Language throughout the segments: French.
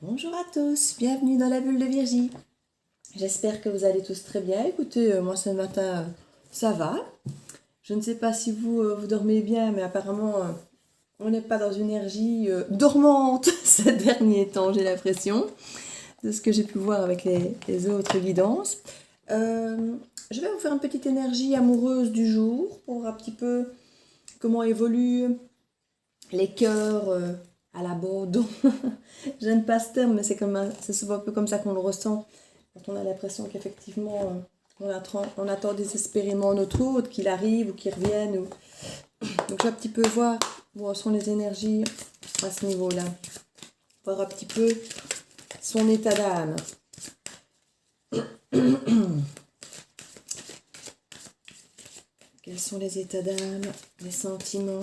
Bonjour à tous, bienvenue dans la bulle de Virgie. J'espère que vous allez tous très bien. Écoutez, moi ce matin, ça va. Je ne sais pas si vous dormez bien, mais apparemment, on n'est pas dans une énergie dormante ces derniers temps, j'ai l'impression, de ce que j'ai pu voir avec les autres guidances. Je vais vous faire une petite énergie amoureuse du jour pour voir un petit peu comment évoluent les cœurs à l'abandon. J'aime pas ce terme, mais c'est souvent un peu comme ça qu'on le ressent. Quand on a l'impression qu'effectivement, on attend désespérément notre autre, qu'il arrive ou qu'il revienne. Donc je vais un petit peu voir où sont les énergies à ce niveau-là. Voir un petit peu son état d'âme. Quels sont les états d'âme, les sentiments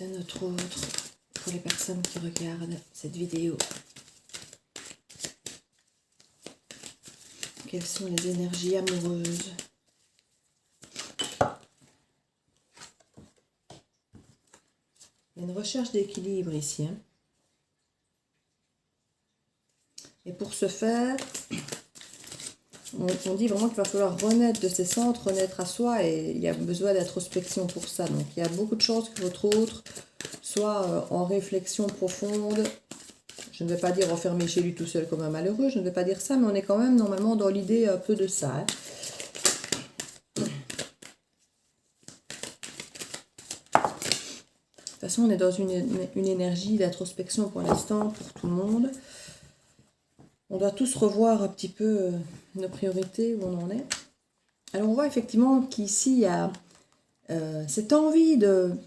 de notre autre, pour les personnes qui regardent cette vidéo. Quelles sont les énergies amoureuses? Il y a une recherche d'équilibre ici. Hein. Et pour ce faire, on dit vraiment qu'il va falloir renaître de ses centres, renaître à soi, et il y a besoin d'introspection pour ça. Donc il y a beaucoup de chances que votre autre soit en réflexion profonde. Je ne vais pas dire enfermé chez lui tout seul comme un malheureux, je ne vais pas dire ça, mais on est quand même normalement dans l'idée un peu de ça. Hein. De toute façon, on est dans une énergie d'introspection pour l'instant, pour tout le monde. On doit tous revoir un petit peu nos priorités, où on en est. Alors on voit effectivement qu'ici, il y a cette envie de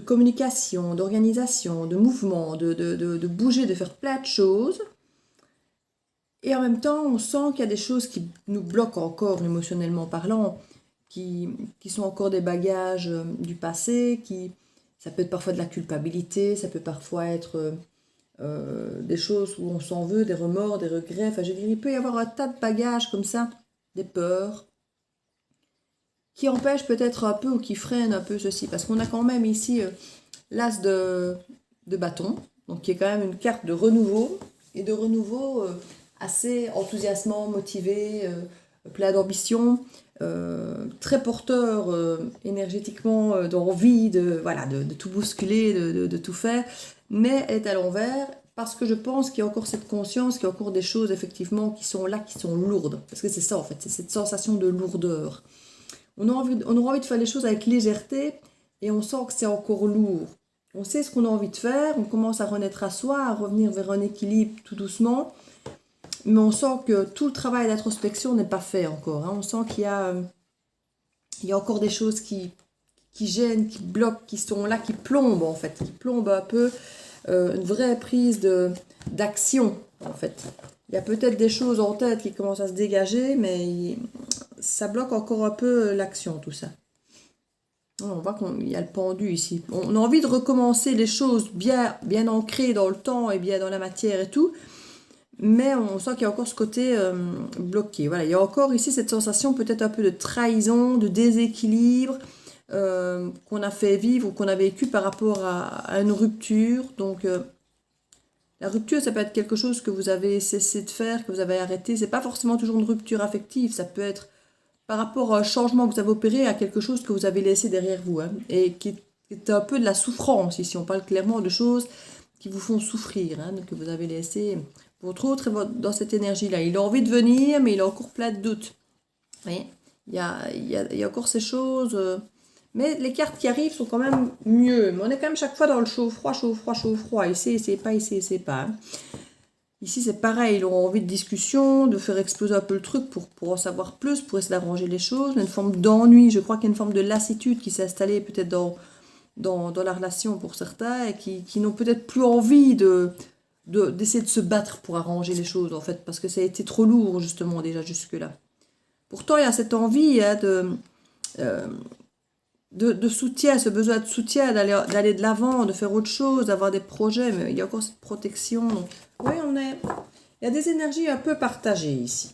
communication, d'organisation, de mouvement, de bouger, de faire plein de choses. Et en même temps, on sent qu'il y a des choses qui nous bloquent encore émotionnellement parlant, qui sont encore des bagages du passé, ça peut être parfois de la culpabilité, ça peut parfois être des choses où on s'en veut, des remords, des regrets. Enfin, je dirais, il peut y avoir un tas de bagages comme ça, des peurs, qui empêchent peut-être un peu ou qui freinent un peu ceci. Parce qu'on a quand même ici l'as de bâton, donc qui est quand même une carte de renouveau, et de renouveau assez enthousiasmant, motivé, plein d'ambition, très porteur énergétiquement d'envie de tout bousculer, de tout faire, mais est à l'envers parce que je pense qu'il y a encore cette conscience, qu'il y a encore des choses effectivement qui sont là, qui sont lourdes. Parce que c'est ça en fait, c'est cette sensation de lourdeur. On aura envie de faire les choses avec légèreté et on sent que c'est encore lourd. On sait ce qu'on a envie de faire, on commence à renaître à soi, à revenir vers un équilibre tout doucement. Mais on sent que tout le travail d'introspection n'est pas fait encore. Hein. On sent qu'il y a encore des choses qui gênent, qui bloquent, qui sont là, qui plombent en fait. Qui plombent un peu une vraie prise d'action en fait. Il y a peut-être des choses en tête qui commencent à se dégager, mais ça bloque encore un peu l'action, tout ça. On voit qu'il y a le pendu ici. On a envie de recommencer les choses bien ancrées dans le temps et bien dans la matière et tout, mais on sent qu'il y a encore ce côté bloqué. Voilà, il y a encore ici cette sensation peut-être un peu de trahison, de déséquilibre qu'on a fait vivre ou qu'on a vécu par rapport à une rupture. Donc la rupture, ça peut être quelque chose que vous avez cessé de faire, que vous avez arrêté. C'est pas forcément toujours une rupture affective, ça peut être par rapport à un changement que vous avez opéré, à quelque chose que vous avez laissé derrière vous, hein, et qui est un peu de la souffrance, ici on parle clairement de choses qui vous font souffrir, hein, que vous avez laissé. Votre autre est dans cette énergie-là, il a envie de venir, mais il a encore plein de doutes. Vous voyez, il y a encore ces choses, mais les cartes qui arrivent sont quand même mieux, mais on est quand même chaque fois dans le chaud-froid, chaud-froid, chaud-froid, essayez pas. Hein. Ici, c'est pareil, ils auront envie de discussion, de faire exploser un peu le truc pour en savoir plus, pour essayer d'arranger les choses. Il y a une forme d'ennui, je crois qu'il y a une forme de lassitude qui s'est installée peut-être dans la relation pour certains et qui n'ont peut-être plus envie d'essayer de se battre pour arranger les choses, en fait, parce que ça a été trop lourd, justement, déjà jusque-là. Pourtant, il y a cette envie hein, de soutien, ce besoin de soutien, d'aller de l'avant, de faire autre chose, d'avoir des projets, mais il y a encore cette protection. Donc, oui, il y a des énergies un peu partagées ici.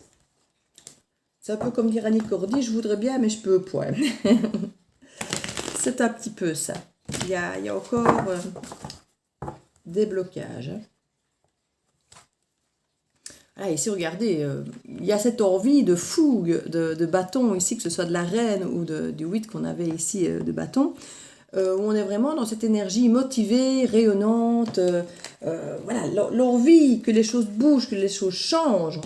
C'est un peu comme dire Annie Cordy, je voudrais bien, mais je peux point. C'est un petit peu ça. il y a encore des blocages. Hein. Ah, ici, regardez, il y a cette envie de fougue de bâton ici, que ce soit de la reine ou du 8 qu'on avait ici de bâton, où on est vraiment dans cette énergie motivée, rayonnante, voilà, l'envie que les choses bougent, que les choses changent,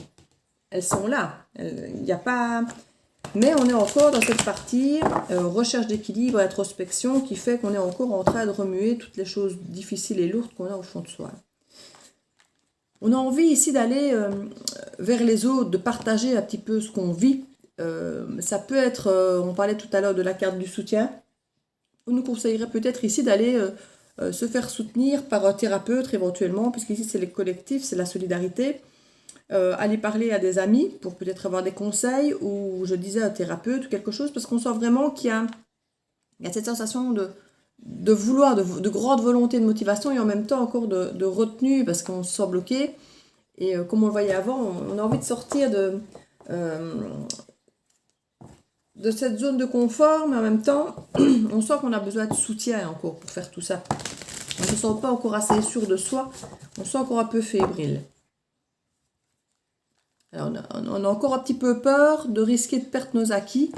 elles sont là. Il n'y a pas... Mais on est encore dans cette partie recherche d'équilibre, introspection, qui fait qu'on est encore en train de remuer toutes les choses difficiles et lourdes qu'on a au fond de soi. On a envie ici d'aller vers les autres, de partager un petit peu ce qu'on vit. Ça peut être, on parlait tout à l'heure de la carte du soutien. On nous conseillerait peut-être ici d'aller se faire soutenir par un thérapeute éventuellement, puisqu'ici c'est les collectifs, c'est la solidarité. Aller parler à des amis pour peut-être avoir des conseils, ou je disais un thérapeute ou quelque chose, parce qu'on sent vraiment qu'il y a cette sensation de vouloir, de grande volonté de motivation, et en même temps encore de retenue, parce qu'on se sent bloqué. Et comme on le voyait avant, on a envie de sortir de cette zone de confort, mais en même temps, on sent qu'on a besoin de soutien encore pour faire tout ça. On ne se sent pas encore assez sûr de soi, on se sent encore un peu fébrile. Alors, on a encore un petit peu peur de risquer de perdre nos acquis.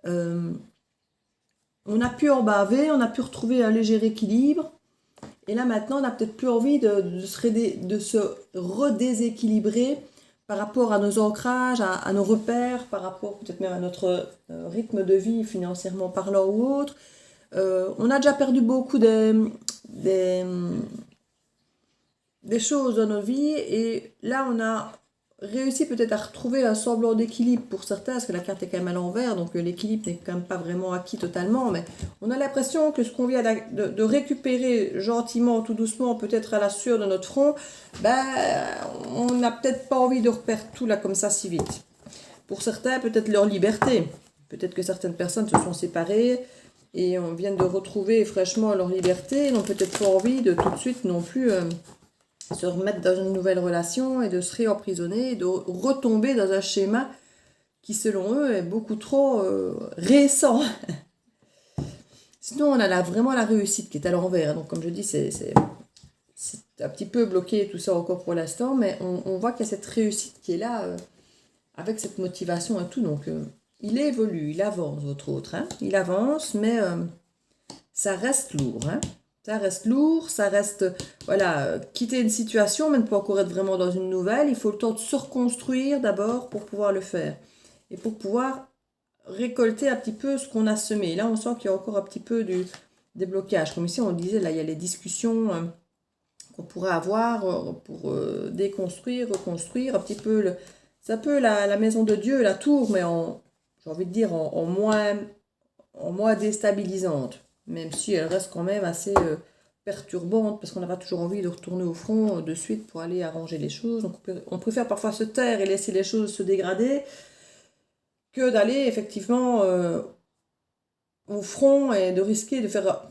On a pu en baver, on a pu retrouver un léger équilibre. Et là, maintenant, on n'a peut-être plus envie de se redéséquilibrer par rapport à nos ancrages, à nos repères, par rapport peut-être même à notre rythme de vie, financièrement parlant ou autre. On a déjà perdu beaucoup des choses dans nos vies. Et là, on a réussi peut-être à retrouver un semblant d'équilibre pour certains, parce que la carte est quand même à l'envers, donc l'équilibre n'est quand même pas vraiment acquis totalement, mais on a l'impression que ce qu'on vient de récupérer gentiment, tout doucement, peut-être à la sueur de notre front, on n'a peut-être pas envie de reperdre tout là comme ça si vite. Pour certains, peut-être leur liberté, peut-être que certaines personnes se sont séparées et on vient de retrouver fraîchement leur liberté, et n'ont peut-être pas envie de tout de suite non plus... se remettre dans une nouvelle relation et de se réemprisonner et de retomber dans un schéma qui, selon eux, est beaucoup trop récent. Sinon, on a vraiment la réussite qui est à l'envers. Donc, comme je dis, c'est un petit peu bloqué tout ça encore pour l'instant, mais on voit qu'il y a cette réussite qui est là, avec cette motivation et tout. Donc, il évolue, il avance, votre autre. Hein. Il avance, mais ça reste lourd, hein. Ça reste lourd, ça reste, voilà, quitter une situation, mais ne pas encore être vraiment dans une nouvelle. Il faut le temps de se reconstruire d'abord pour pouvoir le faire. Et pour pouvoir récolter un petit peu ce qu'on a semé. Là, on sent qu'il y a encore un petit peu des blocages. Comme ici, on disait, là, il y a les discussions qu'on pourrait avoir pour déconstruire, reconstruire un petit peu. C'est un peu la maison de Dieu, la tour, mais j'ai envie de dire en moins déstabilisante. Même si elle reste quand même assez perturbante, parce qu'on n'a pas toujours envie de retourner au front de suite pour aller arranger les choses. Donc on préfère parfois se taire et laisser les choses se dégrader, que d'aller effectivement au front et de risquer de faire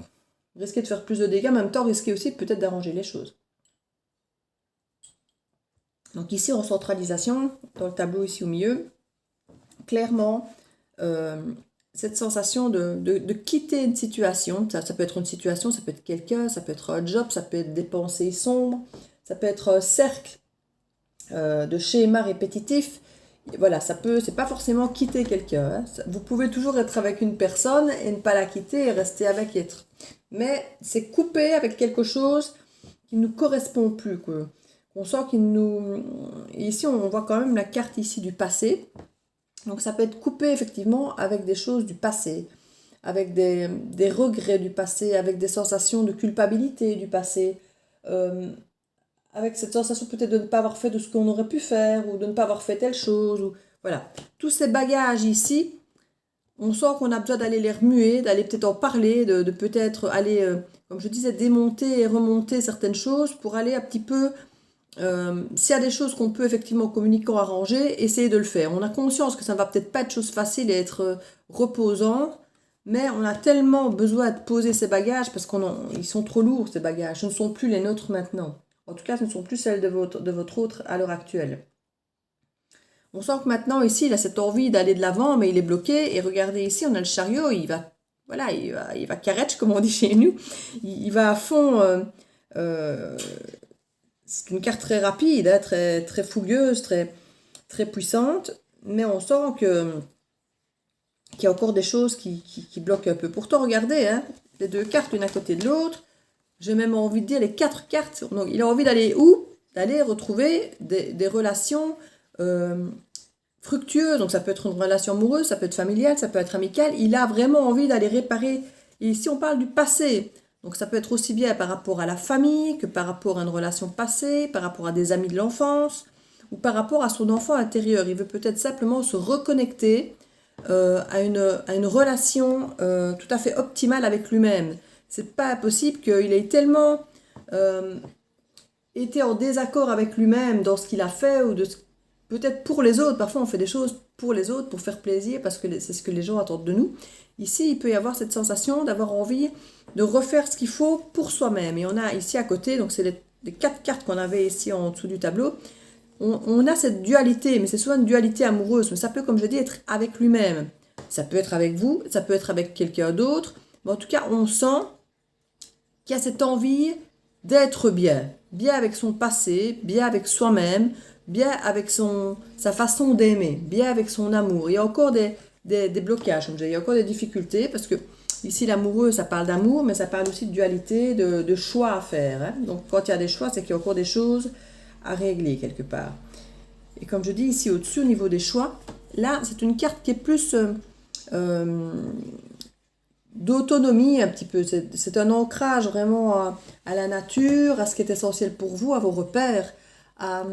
plus de dégâts, en même temps risquer aussi peut-être d'arranger les choses. Donc ici, en centralisation, dans le tableau ici au milieu, clairement... cette sensation de quitter une situation, ça peut être une situation, ça peut être quelqu'un, ça peut être un job, ça peut être des pensées sombres, ça peut être un cercle de schémas répétitifs. Voilà, c'est pas forcément quitter quelqu'un. Hein. Vous pouvez toujours être avec une personne et ne pas la quitter et rester avec être. Mais c'est couper avec quelque chose qui ne nous correspond plus. On sent qu'il nous... Ici, on voit quand même la carte ici du passé. Donc ça peut être coupé effectivement avec des choses du passé, avec des regrets du passé, avec des sensations de culpabilité du passé, avec cette sensation peut-être de ne pas avoir fait de ce qu'on aurait pu faire, ou de ne pas avoir fait telle chose. Ou... Voilà, tous ces bagages ici, on sent qu'on a besoin d'aller les remuer, d'aller peut-être en parler, de peut-être aller, comme je disais, démonter et remonter certaines choses pour aller un petit peu... s'il y a des choses qu'on peut effectivement communiquer ou arranger, essayez de le faire. On a conscience que ça ne va peut-être pas être chose facile et être reposant, mais on a tellement besoin de poser ces bagages parce qu'ils sont trop lourds, ces bagages. Ce ne sont plus les nôtres maintenant. En tout cas, ce ne sont plus celles de votre autre à l'heure actuelle. On sent que maintenant, ici, il a cette envie d'aller de l'avant, mais il est bloqué. Et regardez ici, on a le chariot, il va voilà, il va carretch, comme on dit chez nous. Il va à fond. C'est une carte très rapide, hein, très, très fougueuse, très, très puissante. Mais on sent qu'il y a encore des choses qui bloquent un peu. Pourtant, regardez, hein, les deux cartes l'une à côté de l'autre. J'ai même envie de dire les 4 cartes. Donc, il a envie d'aller où? D'aller retrouver des relations fructueuses. Donc ça peut être une relation amoureuse, ça peut être familiale, ça peut être amicale. Il a vraiment envie d'aller réparer. Et ici, on parle du passé. Donc ça peut être aussi bien par rapport à la famille que par rapport à une relation passée, par rapport à des amis de l'enfance ou par rapport à son enfant intérieur. Il veut peut-être simplement se reconnecter à une relation tout à fait optimale avec lui-même. C'est pas possible qu'il ait tellement été en désaccord avec lui-même dans ce qu'il a fait ou peut-être pour les autres. Parfois on fait des choses pour les autres, pour faire plaisir, parce que c'est ce que les gens attendent de nous. Ici, il peut y avoir cette sensation d'avoir envie de refaire ce qu'il faut pour soi-même. Et on a ici à côté, donc c'est les 4 cartes qu'on avait ici en dessous du tableau, on a cette dualité, mais c'est souvent une dualité amoureuse. Mais ça peut, comme je dis, être avec lui-même. Ça peut être avec vous, ça peut être avec quelqu'un d'autre. Mais en tout cas, on sent qu'il y a cette envie d'être bien. Bien avec son passé, bien avec soi-même, bien avec sa façon d'aimer, bien avec son amour. Il y a encore des blocages, comme je dis, il y a encore des difficultés, parce que ici, l'amoureux, ça parle d'amour, mais ça parle aussi de dualité, de choix à faire. Hein. Donc, quand il y a des choix, c'est qu'il y a encore des choses à régler quelque part. Et comme je dis ici au-dessus, au niveau des choix, là, c'est une carte qui est plus d'autonomie un petit peu. C'est un ancrage vraiment à la nature, à ce qui est essentiel pour vous, à vos repères, à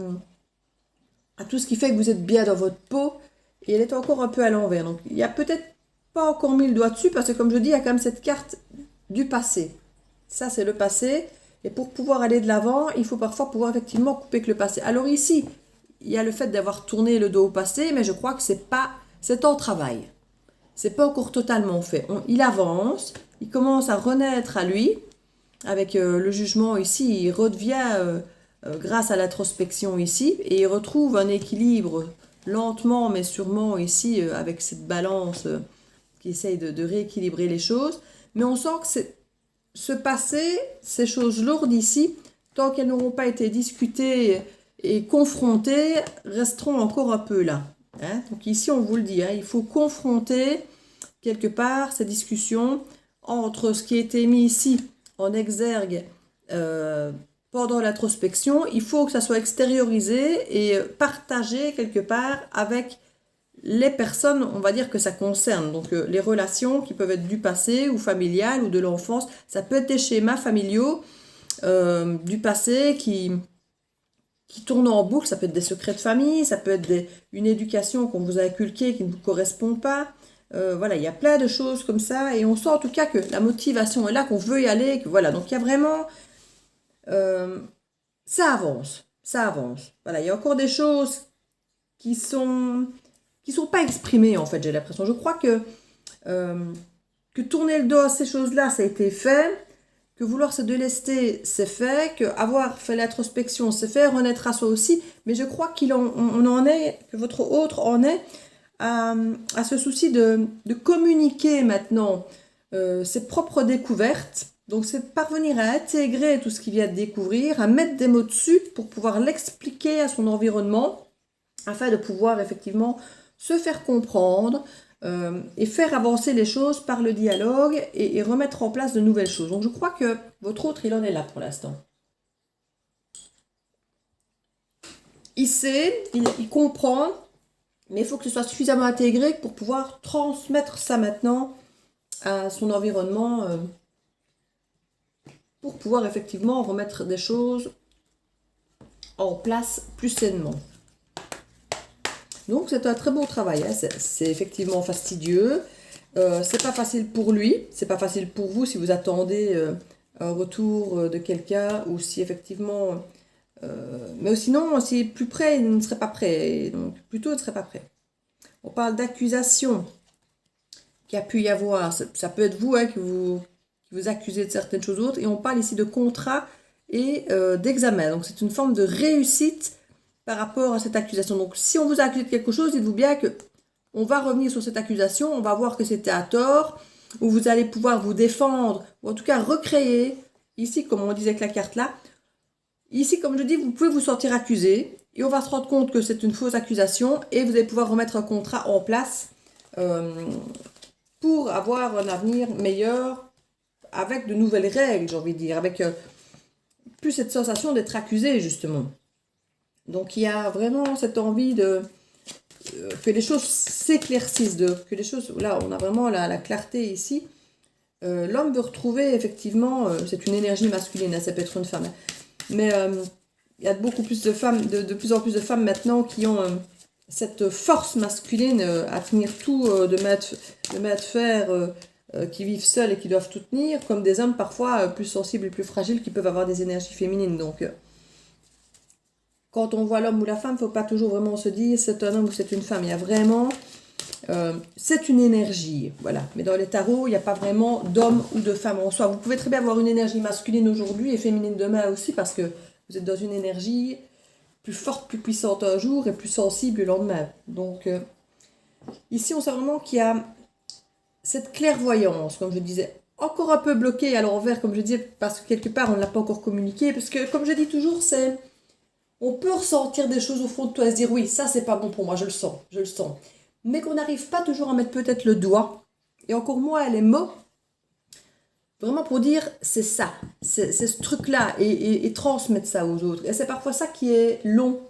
tout ce qui fait que vous êtes bien dans votre peau. Et elle est encore un peu à l'envers. Donc, il n'y a peut-être pas encore mis le doigt dessus, parce que comme je dis, il y a quand même cette carte du passé. Ça, c'est le passé. Et pour pouvoir aller de l'avant, il faut parfois pouvoir effectivement couper avec le passé. Alors ici, il y a le fait d'avoir tourné le dos au passé, mais je crois que c'est en travail. C'est pas encore totalement fait. Il avance, il commence à renaître à lui, avec le jugement ici, il redevient, grâce à l'introspection ici, et il retrouve un équilibre lentement mais sûrement ici, avec cette balance qui essaye de rééquilibrer les choses. Mais on sent que ce passé, ces choses lourdes ici, tant qu'elles n'auront pas été discutées et confrontées, resteront encore un peu là. Hein. Donc ici, on vous le dit, hein, il faut confronter quelque part ces discussions entre ce qui a été mis ici en exergue pendant l'introspection. Il faut que ça soit extériorisé et partagé quelque part avec les personnes, on va dire, que ça concerne. Donc les relations qui peuvent être du passé ou familiales ou de l'enfance. Ça peut être des schémas familiaux du passé qui tournent en boucle. Ça peut être des secrets de famille, ça peut être une éducation qu'on vous a inculquée qui ne vous correspond pas. Voilà, il y a plein de choses comme ça. Et on sent en tout cas que la motivation est là, qu'on veut y aller. Que, voilà, donc il y a vraiment... ça avance. Ça avance. Voilà, il y a encore des choses qui sont pas exprimées, en fait, j'ai l'impression. Je crois que tourner le dos à ces choses-là, ça a été fait, que vouloir se délester, c'est fait, que avoir fait l'introspection, c'est fait, renaître à soi aussi, mais je crois on en est, que votre autre en est à ce souci de communiquer maintenant ses propres découvertes. Donc c'est parvenir à intégrer tout ce qu'il vient de découvrir, à mettre des mots dessus pour pouvoir l'expliquer à son environnement, afin de pouvoir effectivement se faire comprendre et faire avancer les choses par le dialogue et remettre en place de nouvelles choses. Donc je crois que votre autre, il en est là pour l'instant. Il sait, il comprend, mais il faut que ce soit suffisamment intégré pour pouvoir transmettre ça maintenant à son environnement, pour pouvoir effectivement remettre des choses en place plus sainement. Donc c'est un très beau travail, hein. C'est effectivement fastidieux, c'est pas facile pour lui, c'est pas facile pour vous si vous attendez un retour de quelqu'un, ou si effectivement, mais sinon si plus près, il ne serait pas prêt, donc plutôt il ne serait pas prêt. On parle d'accusation qu'il y a pu y avoir, ça peut être vous, hein, qui vous accusez de certaines choses autres, et on parle ici de contrat et d'examen, donc c'est une forme de réussite par rapport à cette accusation. Donc, si on vous a accusé de quelque chose, dites-vous bien que on va revenir sur cette accusation, on va voir que c'était à tort, où vous allez pouvoir vous défendre, ou en tout cas recréer, ici comme on disait avec la carte là, ici comme je dis, vous pouvez vous sentir accusé, et on va se rendre compte que c'est une fausse accusation, et vous allez pouvoir remettre un contrat en place pour avoir un avenir meilleur, avec de nouvelles règles, j'ai envie de dire, avec plus cette sensation d'être accusé, justement. Donc il y a vraiment cette envie de que les choses s'éclaircissent, que les choses, là on a vraiment la clarté ici. L'homme veut retrouver effectivement, c'est une énergie masculine, hein, ça peut être une femme, mais il y a beaucoup plus de femmes, de plus en plus de femmes maintenant qui ont cette force masculine à tenir tout, de mettre faire, qui vivent seuls et qui doivent tout tenir, comme des hommes parfois plus sensibles et plus fragiles qui peuvent avoir des énergies féminines. Donc quand on voit l'homme ou la femme, il ne faut pas toujours vraiment se dire c'est un homme ou c'est une femme. Il y a vraiment, c'est une énergie, voilà. Mais dans les tarots, il n'y a pas vraiment d'homme ou de femme en soi. Vous pouvez très bien avoir une énergie masculine aujourd'hui et féminine demain aussi, parce que vous êtes dans une énergie plus forte, plus puissante un jour et plus sensible le lendemain. Donc ici, on sait vraiment qu'il y a cette clairvoyance, comme je disais, encore un peu bloquée à l'envers, comme je disais, parce que quelque part, on ne l'a pas encore communiqué. Parce que, comme je dis toujours, c'est... On peut ressentir des choses au fond de toi et se dire oui, ça c'est pas bon pour moi, je le sens, je le sens. Mais qu'on n'arrive pas toujours à mettre peut-être le doigt, et encore moins les mots, vraiment pour dire c'est ça, c'est ce truc-là, et transmettre ça aux autres. Et c'est parfois ça qui est long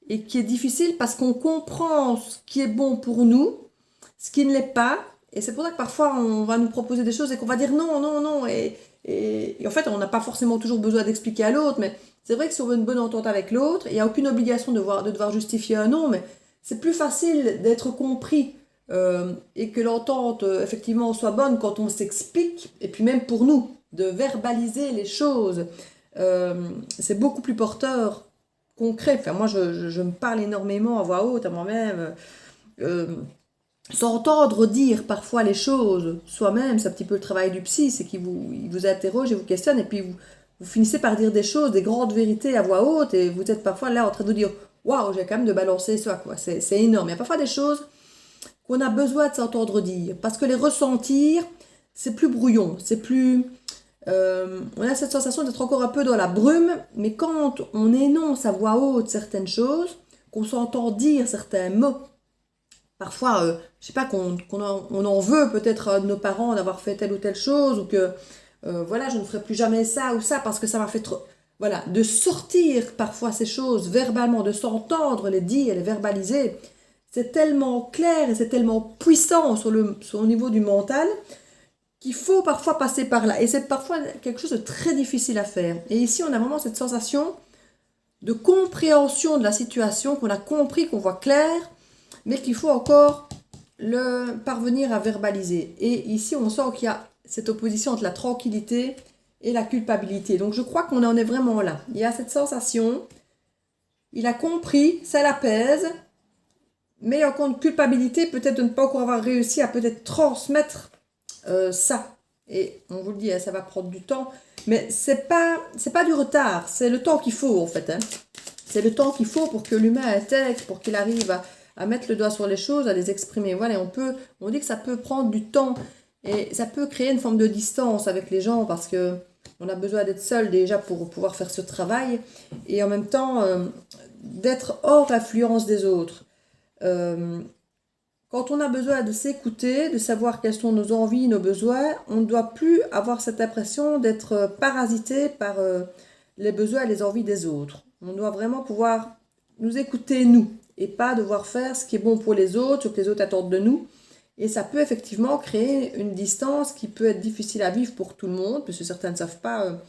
et qui est difficile parce qu'on comprend ce qui est bon pour nous, ce qui ne l'est pas, et c'est pour ça que parfois on va nous proposer des choses et qu'on va dire non, non, non, et en fait on n'a pas forcément toujours besoin d'expliquer à l'autre, mais c'est vrai que si on veut une bonne entente avec l'autre, il n'y a aucune obligation de devoir justifier un non, mais c'est plus facile d'être compris et que l'entente effectivement soit bonne quand on s'explique, et puis même pour nous, de verbaliser les choses. C'est beaucoup plus porteur, concret. Enfin, moi, je me parle énormément à voix haute à moi-même. S'entendre dire parfois les choses soi-même, c'est un petit peu le travail du psy, c'est qu'il vous interroge et vous questionne, et puis vous finissez par dire des choses, des grandes vérités à voix haute, et vous êtes parfois là en train de vous dire waouh, j'ai quand même de balancer ça, quoi. C'est énorme. Il y a parfois des choses qu'on a besoin de s'entendre dire, parce que les ressentir, c'est plus brouillon, c'est plus. On a cette sensation d'être encore un peu dans la brume, mais quand on énonce à voix haute certaines choses, qu'on s'entend dire certains mots, parfois, je sais pas, on en veut peut-être à nos parents d'avoir fait telle ou telle chose, ou que voilà, je ne ferai plus jamais ça ou ça parce que ça m'a fait trop. Voilà, de sortir parfois ces choses verbalement, de s'entendre les dire, les verbaliser, c'est tellement clair et c'est tellement puissant sur le niveau du mental qu'il faut parfois passer par là. Et c'est parfois quelque chose de très difficile à faire. Et ici, on a vraiment cette sensation de compréhension de la situation, qu'on a compris, qu'on voit clair, mais qu'il faut encore le parvenir à verbaliser. Et ici, on sent qu'il y a cette opposition entre la tranquillité et la culpabilité. Donc, je crois qu'on en est vraiment là. Il y a cette sensation, il a compris, ça l'apaise, mais il y a encore une culpabilité, peut-être de ne pas encore avoir réussi à peut-être transmettre ça. Et on vous le dit, ça va prendre du temps, mais c'est pas du retard, c'est le temps qu'il faut en fait. Hein. C'est le temps qu'il faut pour que l'humain intègre, pour qu'il arrive à mettre le doigt sur les choses, à les exprimer. Voilà, et on dit que ça peut prendre du temps et ça peut créer une forme de distance avec les gens parce que on a besoin d'être seul déjà pour pouvoir faire ce travail et en même temps d'être hors influence des autres. Quand on a besoin de s'écouter, de savoir quelles sont nos envies, nos besoins, on ne doit plus avoir cette impression d'être parasité par les besoins et les envies des autres. On doit vraiment pouvoir nous écouter nous et pas devoir faire ce qui est bon pour les autres, ce que les autres attendent de nous. Et ça peut effectivement créer une distance qui peut être difficile à vivre pour tout le monde, parce que certains ne savent pas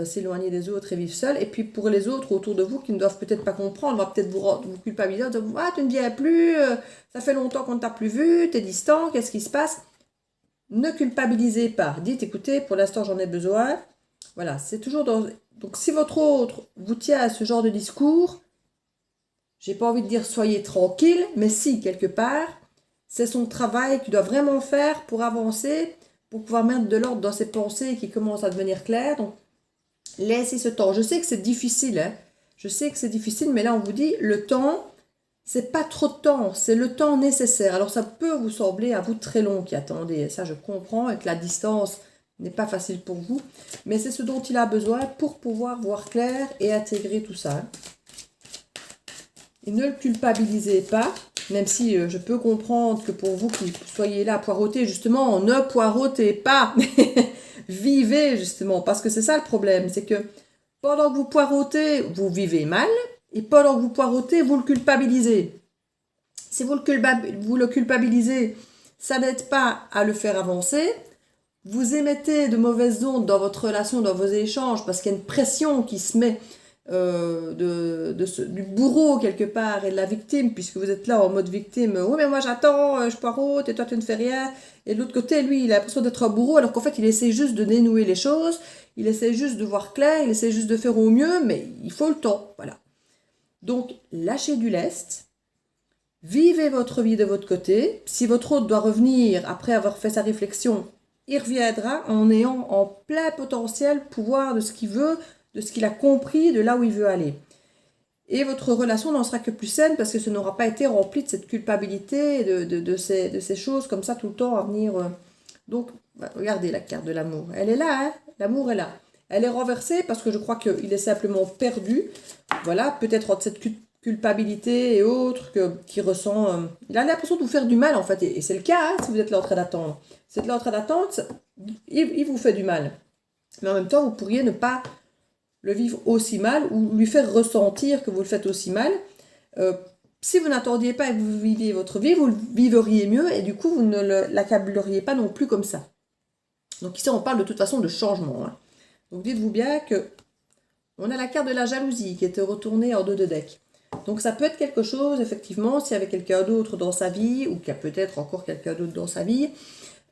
s'éloigner des autres et vivre seuls. Et puis pour les autres autour de vous qui ne doivent peut-être pas comprendre, on va peut-être vous culpabiliser, en disant, ah, tu ne viens plus, ça fait longtemps qu'on ne t'a plus vu, tu es distant, qu'est-ce qui se passe? Ne culpabilisez pas. Dites, écoutez, pour l'instant j'en ai besoin. Voilà, c'est toujours dans... Donc si votre autre vous tient à ce genre de discours, j'ai pas envie de dire soyez tranquille, mais si, quelque part, c'est son travail qu'il doit vraiment faire pour avancer, pour pouvoir mettre de l'ordre dans ses pensées qui commencent à devenir claires. Donc, laissez ce temps. Je sais que c'est difficile, hein. Je sais que c'est difficile, mais là, on vous dit, le temps, c'est pas trop de temps, c'est le temps nécessaire. Alors ça peut vous sembler à vous très long qui attendez, ça je comprends, et que la distance n'est pas facile pour vous, mais c'est ce dont il a besoin pour pouvoir voir clair et intégrer tout ça. Et ne le culpabilisez pas, même si je peux comprendre que pour vous qui soyez là à poireauter, justement, ne poireautez pas. Vivez justement, parce que c'est ça le problème, c'est que pendant que vous poireautez, vous vivez mal, et pendant que vous poireautez, vous le culpabilisez. Si vous le culpabilisez, ça n'aide pas à le faire avancer. Vous émettez de mauvaises ondes dans votre relation, dans vos échanges, parce qu'il y a une pression qui se met du bourreau quelque part et de la victime, puisque vous êtes là en mode victime. Oui, mais moi j'attends, je poireaute et toi tu ne fais rien. Et de l'autre côté, lui, il a l'impression d'être un bourreau, alors qu'en fait, il essaie juste de dénouer les choses, il essaie juste de voir clair, il essaie juste de faire au mieux, mais il faut le temps. Voilà. Donc, lâchez du lest, vivez votre vie de votre côté. Si votre hôte doit revenir après avoir fait sa réflexion, il reviendra en ayant en plein potentiel pouvoir de ce qu'il veut, de ce qu'il a compris, de là où il veut aller. Et votre relation n'en sera que plus saine parce que ce n'aura pas été rempli de cette culpabilité, de ces choses comme ça tout le temps à venir. Donc, regardez la carte de l'amour. Elle est là, hein, l'amour est là. Elle est renversée parce que je crois qu'il est simplement perdu. Voilà, peut-être entre cette culpabilité et autres qu'il ressent. Il a l'impression de vous faire du mal en fait. Et c'est le cas hein, si vous êtes là en train d'attendre. Si vous êtes là en train d'attendre, il vous fait du mal. Mais en même temps, vous pourriez ne pas le vivre aussi mal ou lui faire ressentir que vous le faites aussi mal. Si vous n'attendiez pas et que vous viviez votre vie, vous le vivriez mieux et du coup, vous ne l'accableriez pas non plus comme ça. Donc ici, on parle de toute façon de changement. Hein. Donc dites-vous bien que on a la carte de la jalousie qui était retournée en dos de deck. Donc ça peut être quelque chose, effectivement, s'il y avait quelqu'un d'autre dans sa vie ou qu'il y a peut-être encore quelqu'un d'autre dans sa vie,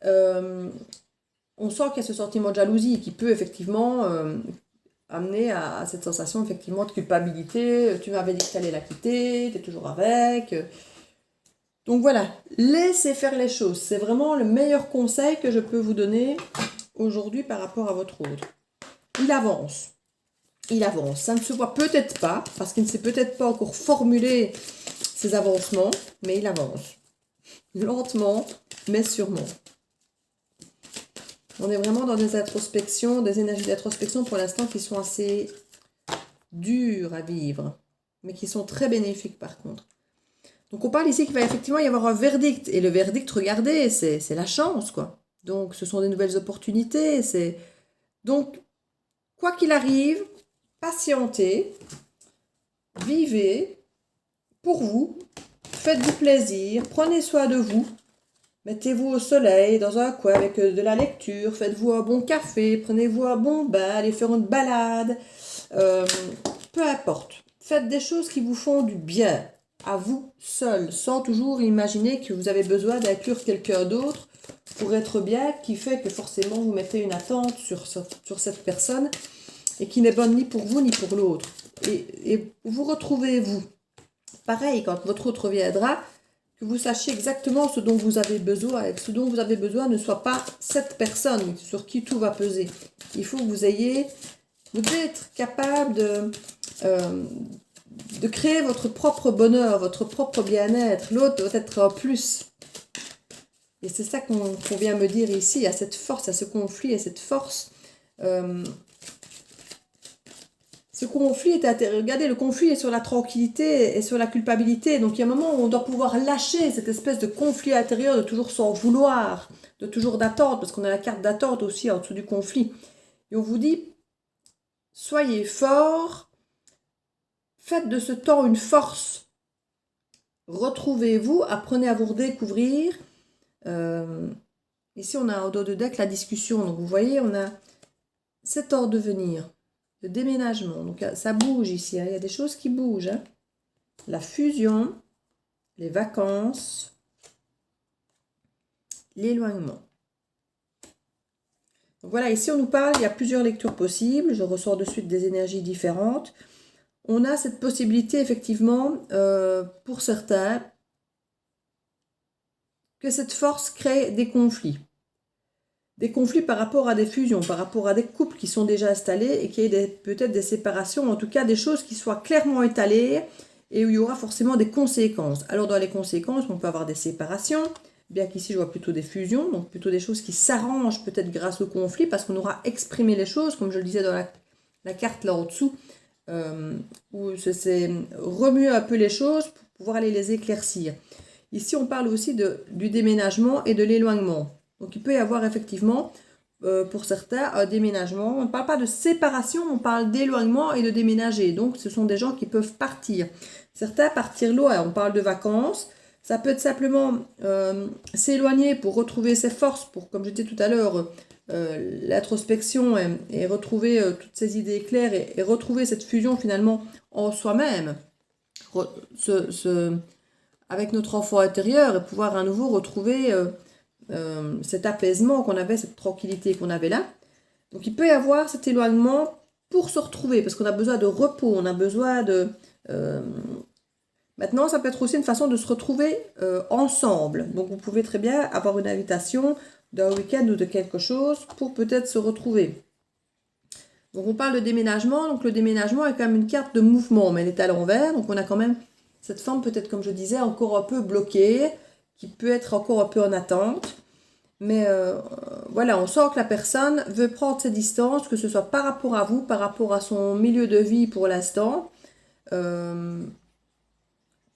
on sent qu'il y a ce sentiment de jalousie qui peut effectivement amener à cette sensation effectivement de culpabilité. Tu m'avais dit que tu allais la quitter, tu es toujours avec. Donc voilà, laissez faire les choses. C'est vraiment le meilleur conseil que je peux vous donner aujourd'hui par rapport à votre autre. Il avance. Il avance. Ça ne se voit peut-être pas, parce qu'il ne s'est peut-être pas encore formulé ses avancements, mais il avance. Lentement, mais sûrement. On est vraiment dans des introspections, des énergies d'introspection pour l'instant qui sont assez dures à vivre, mais qui sont très bénéfiques par contre. Donc on parle ici qu'il va effectivement y avoir un verdict. Et le verdict, regardez, c'est la chance, quoi. Donc ce sont des nouvelles opportunités. Donc, quoi qu'il arrive, patientez, vivez pour vous, faites-vous plaisir, prenez soin de vous. Mettez-vous au soleil, dans un coin avec de la lecture, faites-vous un bon café, prenez-vous un bon bain, allez faire une balade, peu importe. Faites des choses qui vous font du bien, à vous seul, sans toujours imaginer que vous avez besoin d'inclure quelqu'un d'autre pour être bien, qui fait que forcément vous mettez une attente sur cette personne et qui n'est bonne ni pour vous ni pour l'autre. Et vous retrouvez vous. Pareil, quand votre autre reviendra, que vous sachiez exactement ce dont vous avez besoin et que ce dont vous avez besoin ne soit pas cette personne sur qui tout va peser. Il faut que vous devez être capable de créer votre propre bonheur, votre propre bien-être. L'autre doit être un plus. Et c'est ça qu'on vient me dire ici, à cette force, à ce conflit, à cette force. Ce conflit est intérieur. Regardez, le conflit est sur la tranquillité et sur la culpabilité. Donc il y a un moment où on doit pouvoir lâcher cette espèce de conflit intérieur, de toujours s'en vouloir, de toujours d'attente, parce qu'on a la carte d'attente aussi en dessous du conflit. Et on vous dit, soyez forts, faites de ce temps une force. Retrouvez-vous, apprenez à vous redécouvrir. Ici, on a en dos de deck la discussion. Donc vous voyez, on a cet ordre de venir. Le déménagement, donc ça bouge ici, hein. Il y a des choses qui bougent. Hein. La fusion, les vacances, l'éloignement. Donc voilà, ici on nous parle, il y a plusieurs lectures possibles, je ressors de suite des énergies différentes. On a cette possibilité effectivement, pour certains, que cette force crée des conflits. Des conflits par rapport à des fusions, par rapport à des couples qui sont déjà installés et qu'il y ait peut-être des séparations, en tout cas des choses qui soient clairement étalées et où il y aura forcément des conséquences. Alors dans les conséquences, on peut avoir des séparations, bien qu'ici je vois plutôt des fusions, donc plutôt des choses qui s'arrangent peut-être grâce au conflit, parce qu'on aura exprimé les choses, comme je le disais dans la carte là en dessous, où c'est remuer un peu les choses pour pouvoir aller les éclaircir. Ici, on parle aussi du déménagement et de l'éloignement. Donc, il peut y avoir effectivement, pour certains, un déménagement. On ne parle pas de séparation, on parle d'éloignement et de déménager. Donc, ce sont des gens qui peuvent partir. Certains partir loin, on parle de vacances. Ça peut être simplement s'éloigner pour retrouver ses forces, pour, comme je disais tout à l'heure, l'introspection et retrouver toutes ces idées claires et retrouver cette fusion finalement en soi-même. Avec notre enfant intérieur et pouvoir à nouveau retrouver cet apaisement qu'on avait, cette tranquillité qu'on avait là. Donc il peut y avoir cet éloignement pour se retrouver, parce qu'on a besoin de repos, on a besoin de... Maintenant, ça peut être aussi une façon de se retrouver ensemble. Donc vous pouvez très bien avoir une invitation d'un week-end ou de quelque chose pour peut-être se retrouver. Donc on parle de déménagement, donc le déménagement est quand même une carte de mouvement, mais elle est à l'envers, donc on a quand même cette forme peut-être, comme je disais, encore un peu bloquée, qui peut être encore un peu en attente. Mais voilà, on sent que la personne veut prendre ses distances, que ce soit par rapport à vous, par rapport à son milieu de vie pour l'instant,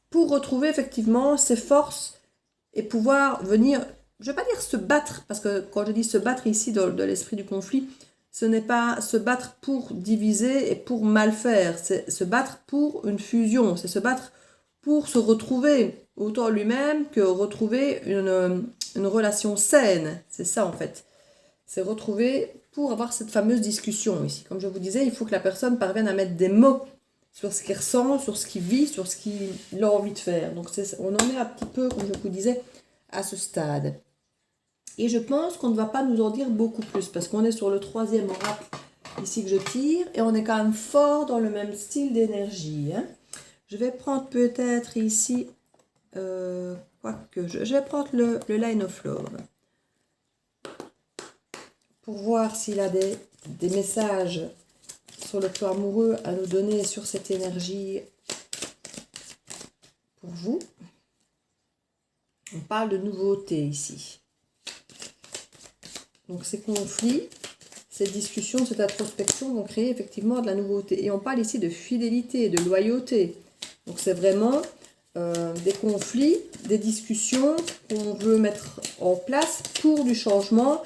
pour retrouver effectivement ses forces et pouvoir venir, je ne vais pas dire se battre, parce que quand je dis se battre ici dans l'esprit du conflit, ce n'est pas se battre pour diviser et pour mal faire, c'est se battre pour une fusion, c'est se battre pour se retrouver autant lui-même que retrouver une relation saine. C'est ça en fait. C'est retrouver pour avoir cette fameuse discussion ici. Comme je vous disais, il faut que la personne parvienne à mettre des mots sur ce qu'il ressent, sur ce qu'il vit, sur ce qu'il a envie de faire. Donc on en est un petit peu, comme je vous disais, à ce stade. Et je pense qu'on ne va pas nous en dire beaucoup plus, parce qu'on est sur le 3e oracle ici que je tire, et on est quand même fort dans le même style d'énergie. Hein. Je vais prendre peut-être ici, je vais prendre le Line of Love pour voir s'il a des messages sur le plan amoureux à nous donner sur cette énergie pour vous. On parle de nouveauté ici. Donc ces conflits, cette discussion, cette introspection vont créer effectivement de la nouveauté. Et on parle ici de fidélité, de loyauté. Donc c'est vraiment des conflits, des discussions qu'on veut mettre en place pour du changement,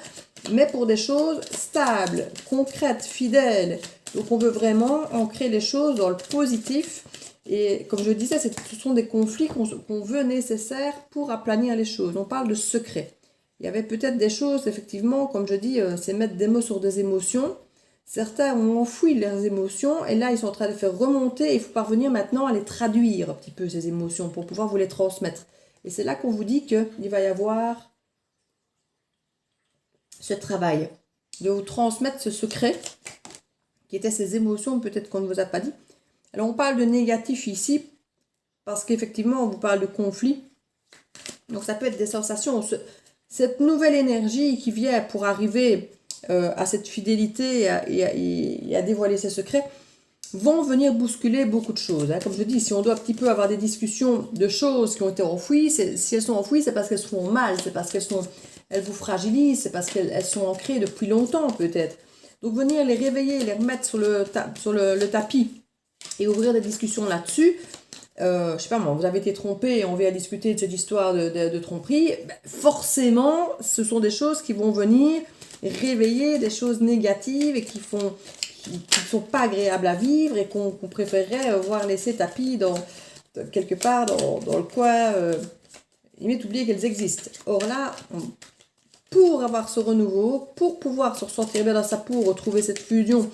mais pour des choses stables, concrètes, fidèles. Donc on veut vraiment ancrer les choses dans le positif. Et comme je disais, ce sont des conflits qu'on veut nécessaires pour aplanir les choses. On parle de secret. Il y avait peut-être des choses, effectivement, comme je dis, c'est mettre des mots sur des émotions. Certains ont enfoui leurs émotions et là, ils sont en train de faire remonter. Il faut parvenir maintenant à les traduire un petit peu, ces émotions, pour pouvoir vous les transmettre. Et c'est là qu'on vous dit qu'il va y avoir ce travail de vous transmettre ce secret qui était ces émotions, peut-être qu'on ne vous a pas dit. Alors, on parle de négatif ici parce qu'effectivement, on vous parle de conflit. Donc, ça peut être des sensations. Cette nouvelle énergie qui vient pour arriver à cette fidélité et à dévoiler ses secrets vont venir bousculer beaucoup de choses. Hein. Comme je dis, si on doit un petit peu avoir des discussions de choses qui ont été enfouies, si elles sont enfouies, c'est parce qu'elles se font mal, c'est parce qu'elles vous fragilisent, c'est parce qu'elles sont ancrées depuis longtemps peut-être. Donc venir les réveiller, les remettre sur le tapis et ouvrir des discussions là-dessus. Je sais pas moi, vous avez été trompé et on vient discuter de cette histoire de tromperie, ben forcément, ce sont des choses qui vont venir réveiller des choses négatives et qui ne sont pas agréables à vivre et qu'on préférerait voir laisser tapis quelque part dans le coin, limite oublier qu'elles existent. Or là, pour avoir ce renouveau, pour pouvoir se ressentir bien dans sa peau, retrouver cette fusion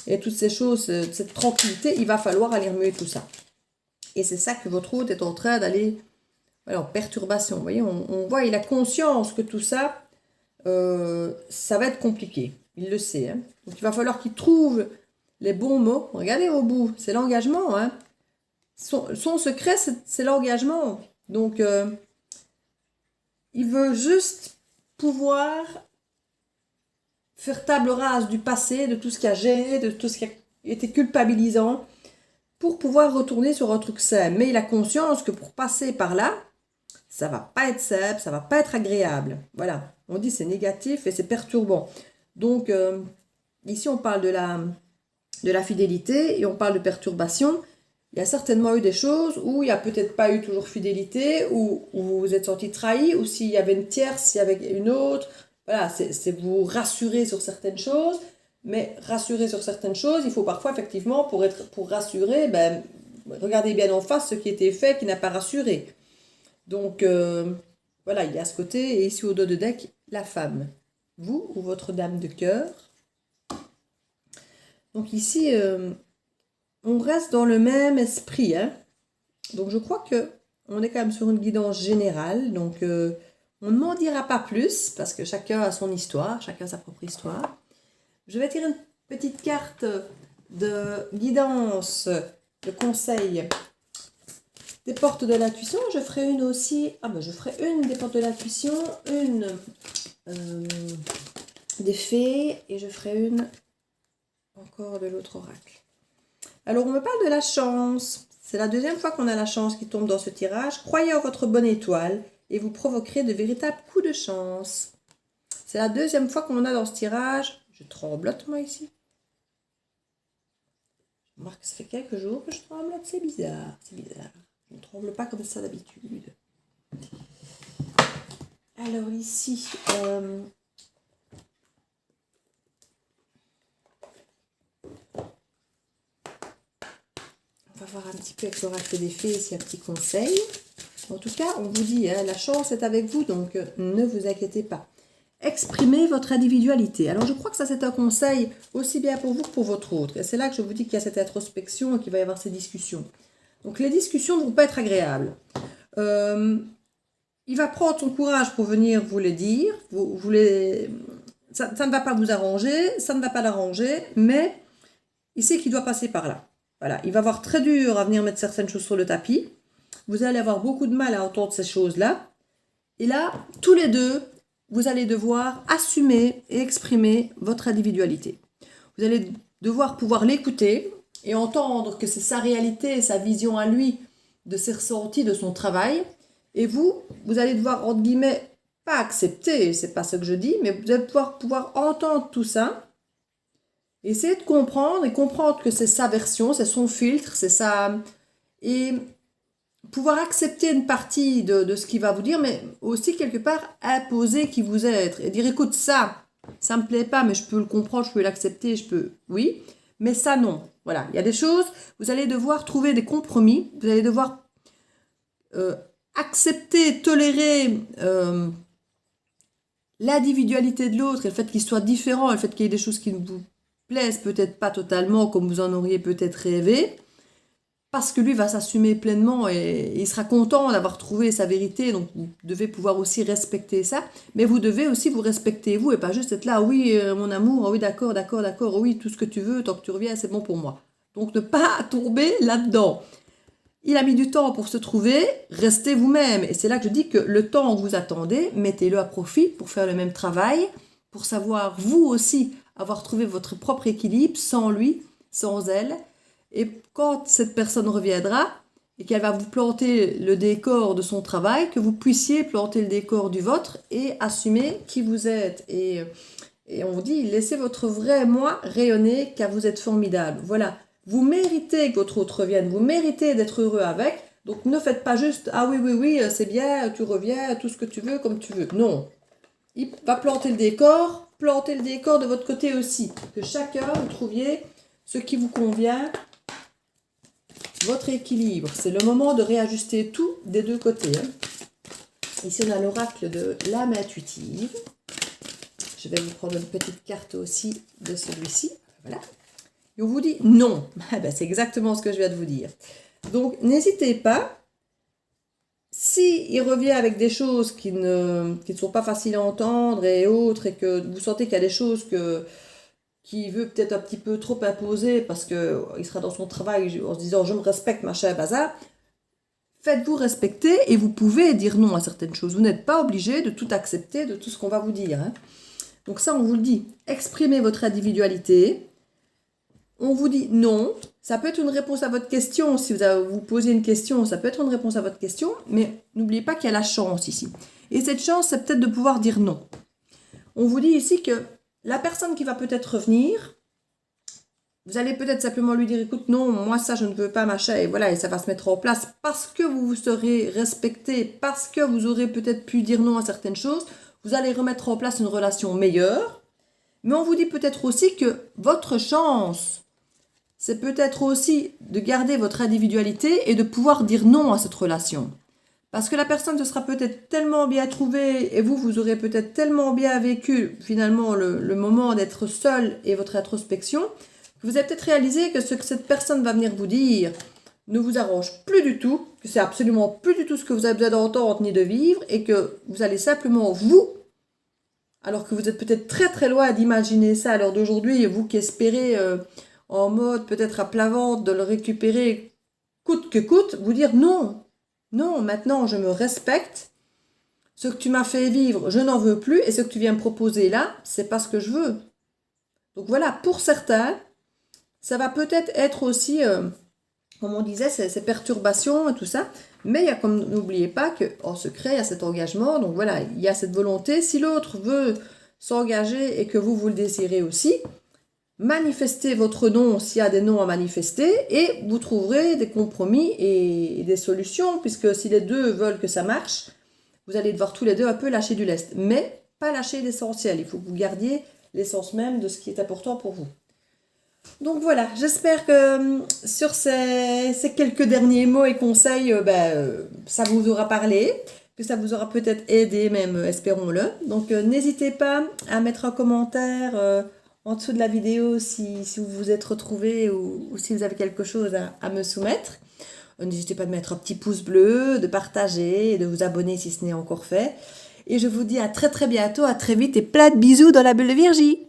et toutes ces choses, cette tranquillité, il va falloir aller remuer tout ça. Et c'est ça que votre hôte est en train d'aller en perturbation. Vous voyez, on voit, il a conscience que tout ça, ça va être compliqué. Il le sait. Hein. Donc il va falloir qu'il trouve les bons mots. Regardez au bout, c'est l'engagement. Hein. Son secret, c'est l'engagement. Donc, il veut juste pouvoir faire table rase du passé, de tout ce qui a gêné, de tout ce qui a été culpabilisant, pour pouvoir retourner sur un truc sain. Mais il a conscience que pour passer par là, ça va pas être simple, ça va pas être agréable. Voilà, on dit c'est négatif et c'est perturbant. Donc, ici, on parle de la fidélité et on parle de perturbation. Il y a certainement eu des choses où il n'y a peut-être pas eu toujours fidélité, où vous vous êtes senti trahi, ou s'il y avait une tierce, s'il y avait une autre. Voilà, c'est vous rassurer sur certaines choses. Mais rassurer sur certaines choses, il faut parfois, effectivement, pour rassurer, ben, regardez bien en face ce qui était fait, qui n'a pas rassuré. Donc, voilà, il y a ce côté. Et ici, au dos de deck, la femme. Vous ou votre dame de cœur. Donc ici, on reste dans le même esprit. Hein. Donc, je crois que on est quand même sur une guidance générale. Donc, on ne m'en dira pas plus, parce que chacun a son histoire, chacun a sa propre histoire. Je vais tirer une petite carte de guidance, de conseil des portes de l'intuition. Je ferai une aussi. Ah ben je ferai une des portes de l'intuition, une des fées, et je ferai une encore de l'autre oracle. Alors on me parle de la chance. C'est la deuxième fois qu'on a la chance qui tombe dans ce tirage. Croyez en votre bonne étoile et vous provoquerez de véritables coups de chance. C'est la deuxième fois qu'on a dans ce tirage. Je tremblote moi ici. Je remarque que ça fait quelques jours que je tremblote. C'est bizarre, c'est bizarre. Je ne tremble pas comme ça d'habitude. Alors ici, on va voir un petit peu avec l'oracle des fées s'il y a un petit conseil. En tout cas, on vous dit, hein, la chance est avec vous, donc ne vous inquiétez pas. Exprimez votre individualité. Alors, je crois que ça, c'est un conseil aussi bien pour vous que pour votre autre. Et c'est là que je vous dis qu'il y a cette introspection et qu'il va y avoir ces discussions. Donc, les discussions ne vont pas être agréables. Il va prendre son courage pour venir vous les dire. Ça ne va pas vous arranger, ça ne va pas l'arranger, mais il sait qu'il doit passer par là. Voilà, il va avoir très dur à venir mettre certaines choses sur le tapis. Vous allez avoir beaucoup de mal à entendre ces choses-là. Et là, tous les deux, vous allez devoir assumer et exprimer votre individualité. Vous allez devoir pouvoir l'écouter et entendre que c'est sa réalité, sa vision à lui, de ses ressentis, de son travail. Et vous allez devoir, entre guillemets, pas accepter, c'est pas ce que je dis, mais vous allez pouvoir entendre tout ça, essayer de comprendre et comprendre que c'est sa version, c'est son filtre, c'est ça. Et pouvoir accepter une partie de ce qu'il va vous dire, mais aussi quelque part imposer qui vous êtes et dire écoute, ça me plaît pas, mais je peux le comprendre, je peux l'accepter, oui, mais ça non. Voilà, il y a des choses, vous allez devoir trouver des compromis, vous allez devoir accepter, tolérer l'individualité de l'autre et le fait qu'il soit différent, le fait qu'il y ait des choses qui ne vous plaisent peut-être pas totalement comme vous en auriez peut-être rêvé. Parce que lui va s'assumer pleinement et il sera content d'avoir trouvé sa vérité, donc vous devez pouvoir aussi respecter ça, mais vous devez aussi vous respecter vous et pas juste être là, oui mon amour, oui d'accord, oui tout ce que tu veux, tant que tu reviens c'est bon pour moi. Donc ne pas tomber là-dedans. Il a mis du temps pour se trouver, restez vous-même et c'est là que je dis que le temps que vous attendez, mettez-le à profit pour faire le même travail, pour savoir vous aussi avoir trouvé votre propre équilibre sans lui, sans elle. Et quand cette personne reviendra et qu'elle va vous planter le décor de son travail, que vous puissiez planter le décor du vôtre et assumer qui vous êtes. Et on vous dit, laissez votre vrai moi rayonner car vous êtes formidable. Voilà, vous méritez que votre autre revienne, vous méritez d'être heureux avec. Donc ne faites pas juste, ah oui, c'est bien, tu reviens, tout ce que tu veux, comme tu veux. Non, il va planter le décor de votre côté aussi. Que chacun, vous trouviez ce qui vous convient. Votre équilibre, c'est le moment de réajuster tout des deux côtés. Hein. Ici, on a l'oracle de l'âme intuitive. Je vais vous prendre une petite carte aussi de celui-ci. Voilà. Et on vous dit non. C'est exactement ce que je viens de vous dire. Donc, n'hésitez pas. S'il revient avec des choses qui ne sont pas faciles à entendre et autres, et que vous sentez qu'il y a des choses qui veut peut-être un petit peu trop imposer parce qu'il sera dans son travail en se disant « je me respecte, machin, bazar », faites-vous respecter et vous pouvez dire non à certaines choses. Vous n'êtes pas obligé de tout accepter, de tout ce qu'on va vous dire. Hein. Donc ça, on vous le dit. Exprimez votre individualité. on vous dit non. Ça peut être une réponse à votre question. Si vous posez une question, ça peut être une réponse à votre question. Mais n'oubliez pas qu'il y a la chance ici. Et cette chance, c'est peut-être de pouvoir dire non. On vous dit ici que la personne qui va peut-être revenir, vous allez peut-être simplement lui dire, écoute, non, moi ça je ne veux pas, machin, et voilà, et ça va se mettre en place parce que vous vous serez respecté, parce que vous aurez peut-être pu dire non à certaines choses, vous allez remettre en place une relation meilleure. Mais on vous dit peut-être aussi que votre chance, c'est peut-être aussi de garder votre individualité et de pouvoir dire non à cette relation. Parce que la personne se sera peut-être tellement bien trouvée et vous aurez peut-être tellement bien vécu finalement le moment d'être seul et votre introspection, que vous avez peut-être réalisé que ce que cette personne va venir vous dire ne vous arrange plus du tout, que c'est absolument plus du tout ce que vous avez besoin d'entendre ni de vivre et que vous allez simplement vous, alors que vous êtes peut-être très très loin d'imaginer ça à l'heure d'aujourd'hui et vous qui espérez en mode peut-être à plat ventre de le récupérer coûte que coûte, vous dire non. Non, maintenant je me respecte. Ce que tu m'as fait vivre, je n'en veux plus. Et ce que tu viens me proposer là, c'est pas ce que je veux. Donc voilà, pour certains, ça va peut-être être aussi, comme on disait, ces perturbations et tout ça. Mais il y a comme, n'oubliez pas qu'en secret, il y a cet engagement. Donc voilà, il y a cette volonté. Si l'autre veut s'engager et que vous le désirez aussi, manifestez votre non s'il y a des noms à manifester et vous trouverez des compromis et des solutions, puisque si les deux veulent que ça marche, vous allez devoir tous les deux un peu lâcher du lest, mais pas lâcher l'essentiel. Il faut que vous gardiez l'essence même de ce qui est important pour vous. Donc voilà, j'espère que sur ces quelques derniers mots et conseils, ça vous aura parlé, que ça vous aura peut-être aidé même, espérons-le. Donc n'hésitez pas à mettre un commentaire en dessous de la vidéo si vous vous êtes retrouvés ou si vous avez quelque chose à me soumettre. N'hésitez pas à mettre un petit pouce bleu, de partager et de vous abonner si ce n'est encore fait. Et je vous dis à très très bientôt, à très vite et plein de bisous dans la bulle de Virgie.